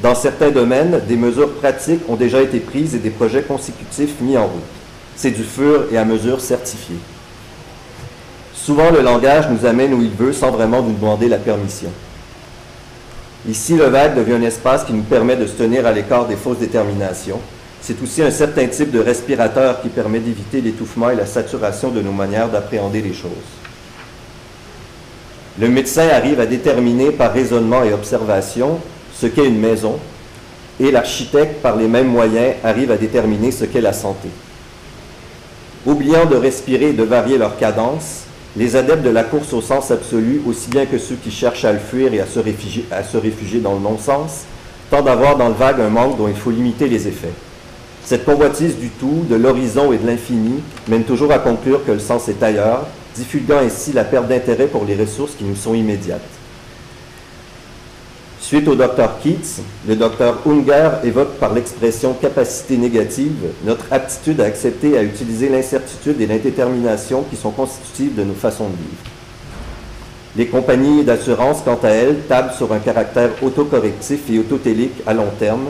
Dans certains domaines, des mesures pratiques ont déjà été prises et des projets consécutifs mis en route. C'est du fur et à mesure certifié. Souvent, le langage nous amène où il veut sans vraiment nous demander la permission. Ici, le vague devient un espace qui nous permet de se tenir à l'écart des fausses déterminations. C'est aussi un certain type de respirateur qui permet d'éviter l'étouffement et la saturation de nos manières d'appréhender les choses. Le médecin arrive à déterminer par raisonnement et observation ce qu'est une maison, et l'architecte, par les mêmes moyens, arrive à déterminer ce qu'est la santé. Oubliant de respirer et de varier leur cadence, les adeptes de la course au sens absolu, aussi bien que ceux qui cherchent à le fuir et à se réfugier dans le non-sens, tendent à voir dans le vague un manque dont il faut limiter les effets. Cette convoitise du tout, de l'horizon et de l'infini mène toujours à conclure que le sens est ailleurs, diffusant ainsi la perte d'intérêt pour les ressources qui nous sont immédiates. Suite au Dr Keats, le Dr Unger évoque par l'expression « capacité négative » notre aptitude à accepter et à utiliser l'incertitude et l'indétermination qui sont constitutives de nos façons de vivre. Les compagnies d'assurance, quant à elles, tablent sur un caractère autocorrectif et autotélique à long terme,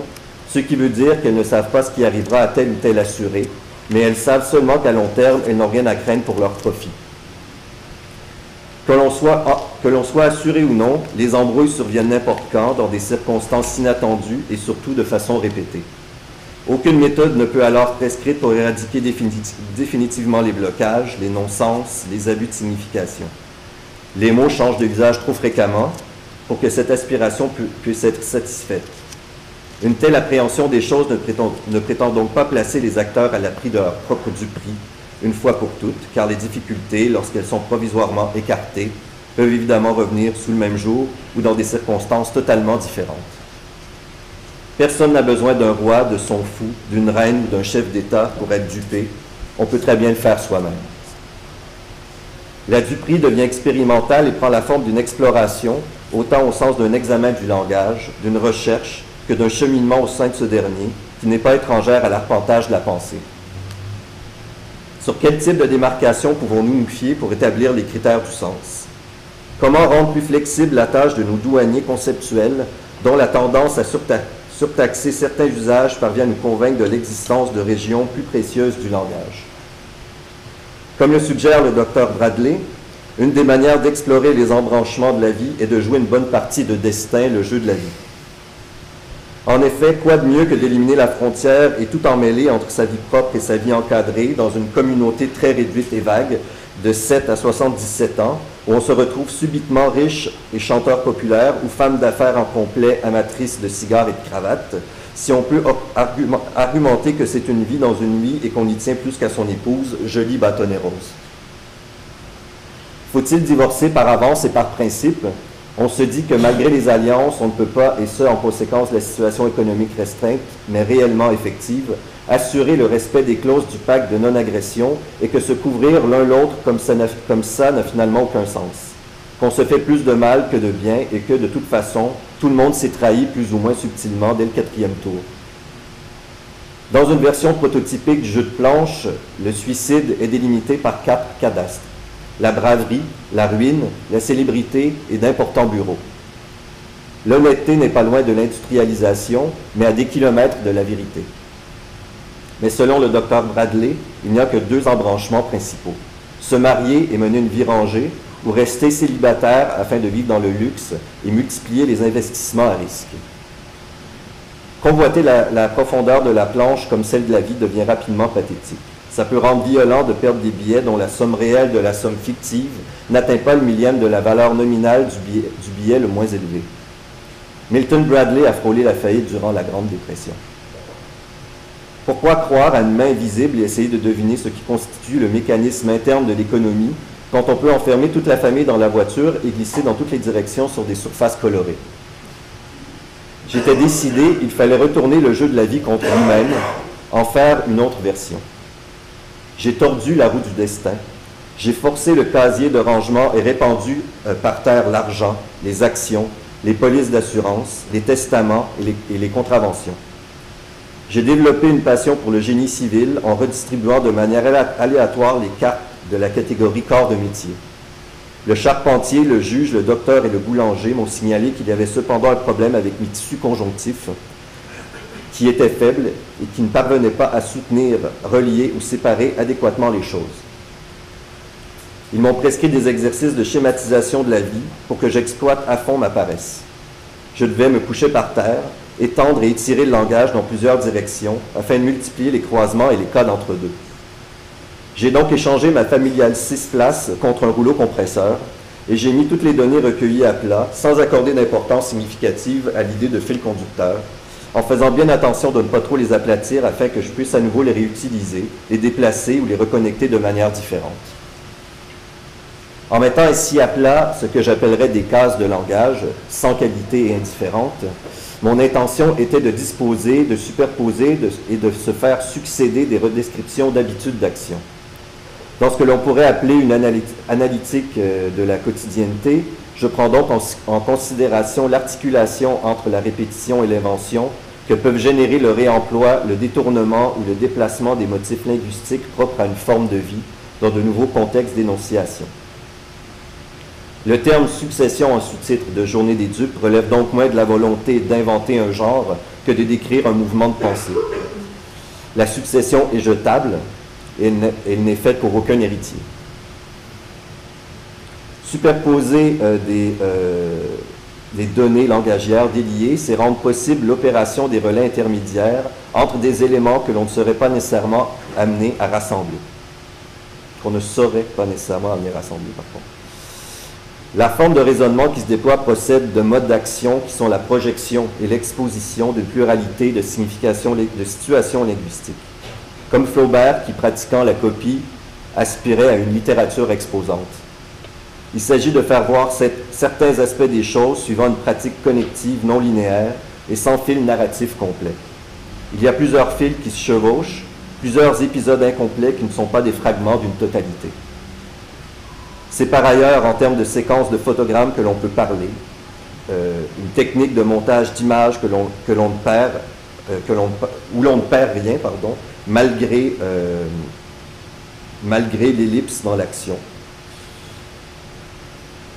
ce qui veut dire qu'elles ne savent pas ce qui arrivera à tel ou tel assuré, mais elles savent seulement qu'à long terme, elles n'ont rien à craindre pour leur profit. Que l'on soit assuré ou non, les embrouilles surviennent n'importe quand, dans des circonstances inattendues et surtout de façon répétée. Aucune méthode ne peut alors être prescrite pour éradiquer définitivement les blocages, les non-sens, les abus de signification. Les mots changent de visage trop fréquemment pour que cette aspiration puisse être satisfaite. Une telle appréhension des choses ne prétend donc pas placer les acteurs à l'abri de leur propre duperie, une fois pour toutes, car les difficultés, lorsqu'elles sont provisoirement écartées, peuvent évidemment revenir sous le même jour ou dans des circonstances totalement différentes. Personne n'a besoin d'un roi, de son fou, d'une reine ou d'un chef d'État pour être dupé. On peut très bien le faire soi-même. La duperie devient expérimentale et prend la forme d'une exploration, autant au sens d'un examen du langage, d'une recherche, que d'un cheminement au sein de ce dernier, qui n'est pas étrangère à l'arpentage de la pensée. Sur quel type de démarcation pouvons-nous nous fier pour établir les critères du sens? Comment rendre plus flexible la tâche de nos douaniers conceptuels, dont la tendance à surtaxer certains usages parvient à nous convaincre de l'existence de régions plus précieuses du langage? Comme le suggère le Dr Bradley, une des manières d'explorer les embranchements de la vie est de jouer une bonne partie de destin, le jeu de la vie. En effet, quoi de mieux que d'éliminer la frontière et tout emmêler entre sa vie propre et sa vie encadrée dans une communauté très réduite et vague de 7 à 77 ans, où on se retrouve subitement riche et chanteur populaire ou femme d'affaires en complet, amatrice de cigares et de cravates, si on peut argumenter que c'est une vie dans une vie et qu'on y tient plus qu'à son épouse, jolie bâtonnée rose. Faut-il divorcer par avance et par principe? On se dit que malgré les alliances, on ne peut pas, et ce en conséquence de la situation économique restreinte, mais réellement effective, assurer le respect des clauses du pacte de non-agression et que se couvrir l'un l'autre comme ça n'a finalement aucun sens. Qu'on se fait plus de mal que de bien et que, de toute façon, tout le monde s'est trahi plus ou moins subtilement dès le 4e tour. Dans une version prototypique du jeu de planche, le suicide est délimité par 4 cadastres. La braverie, la ruine, la célébrité et d'importants bureaux. L'honnêteté n'est pas loin de l'industrialisation, mais à des kilomètres de la vérité. Mais selon le Dr Bradley, il n'y a que 2 embranchements principaux. Se marier et mener une vie rangée, ou rester célibataire afin de vivre dans le luxe et multiplier les investissements à risque. Convoiter la profondeur de la planche comme celle de la vie devient rapidement pathétique. Ça peut rendre violent de perdre des billets dont la somme réelle de la somme fictive n'atteint pas le millième de la valeur nominale du billet le moins élevé. Milton Bradley a frôlé la faillite durant la Grande Dépression. Pourquoi croire à une main invisible et essayer de deviner ce qui constitue le mécanisme interne de l'économie quand on peut enfermer toute la famille dans la voiture et glisser dans toutes les directions sur des surfaces colorées? J'étais décidé, il fallait retourner le jeu de la vie contre lui-même, en faire une autre version. J'ai tordu la roue du destin, j'ai forcé le casier de rangement et répandu par terre l'argent, les actions, les polices d'assurance, les testaments et les contraventions. J'ai développé une passion pour le génie civil en redistribuant de manière aléatoire les cartes de la catégorie corps de métier. Le charpentier, le juge, le docteur et le boulanger m'ont signalé qu'il y avait cependant un problème avec mes tissus conjonctifs qui étaient faibles et qui ne parvenaient pas à soutenir, relier ou séparer adéquatement les choses. Ils m'ont prescrit des exercices de schématisation de la vie pour que j'exploite à fond ma paresse. Je devais me coucher par terre, étendre et étirer le langage dans plusieurs directions afin de multiplier les croisements et les codes entre deux. J'ai donc échangé ma familiale 6 places contre un rouleau compresseur et j'ai mis toutes les données recueillies à plat sans accorder d'importance significative à l'idée de fil conducteur en faisant bien attention de ne pas trop les aplatir afin que je puisse à nouveau les réutiliser, les déplacer ou les reconnecter de manière différente. En mettant ainsi à plat ce que j'appellerais des cases de langage, sans qualité et indifférentes, mon intention était de disposer, de superposer et de se faire succéder des redescriptions d'habitudes d'action. Dans ce que l'on pourrait appeler une analytique de la quotidienneté, je prends donc en considération l'articulation entre la répétition et l'invention que peuvent générer le réemploi, le détournement ou le déplacement des motifs linguistiques propres à une forme de vie dans de nouveaux contextes d'énonciation. Le terme succession en sous-titre de Journée des dupes relève donc moins de la volonté d'inventer un genre que de décrire un mouvement de pensée. La succession est jetable et elle n'est faite pour aucun héritier. Superposer des données langagières déliées, c'est rendre possible l'opération des relais intermédiaires entre des éléments que l'on ne serait pas nécessairement amené à rassembler. Qu'on ne saurait pas nécessairement amener à rassembler, par contre. La forme de raisonnement qui se déploie procède de modes d'action qui sont la projection et l'exposition d'une pluralité de significations, de situations linguistiques. Comme Flaubert qui, pratiquant la copie, aspirait à une littérature exposante. Il s'agit de faire voir certains aspects des choses suivant une pratique connective non linéaire et sans fil narratif complet. Il y a plusieurs fils qui se chevauchent, plusieurs épisodes incomplets qui ne sont pas des fragments d'une totalité. C'est par ailleurs en termes de séquences de photogrammes que l'on peut parler, une technique de montage d'images où l'on ne perd rien, malgré l'ellipse dans l'action.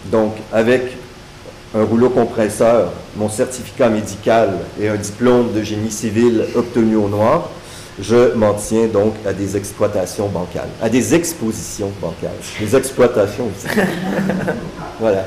Donc, avec un rouleau compresseur, mon certificat médical et un diplôme de génie civil obtenu au noir, je m'en tiens donc à des exploitations bancales, à des expositions bancales, des exploitations aussi. Voilà.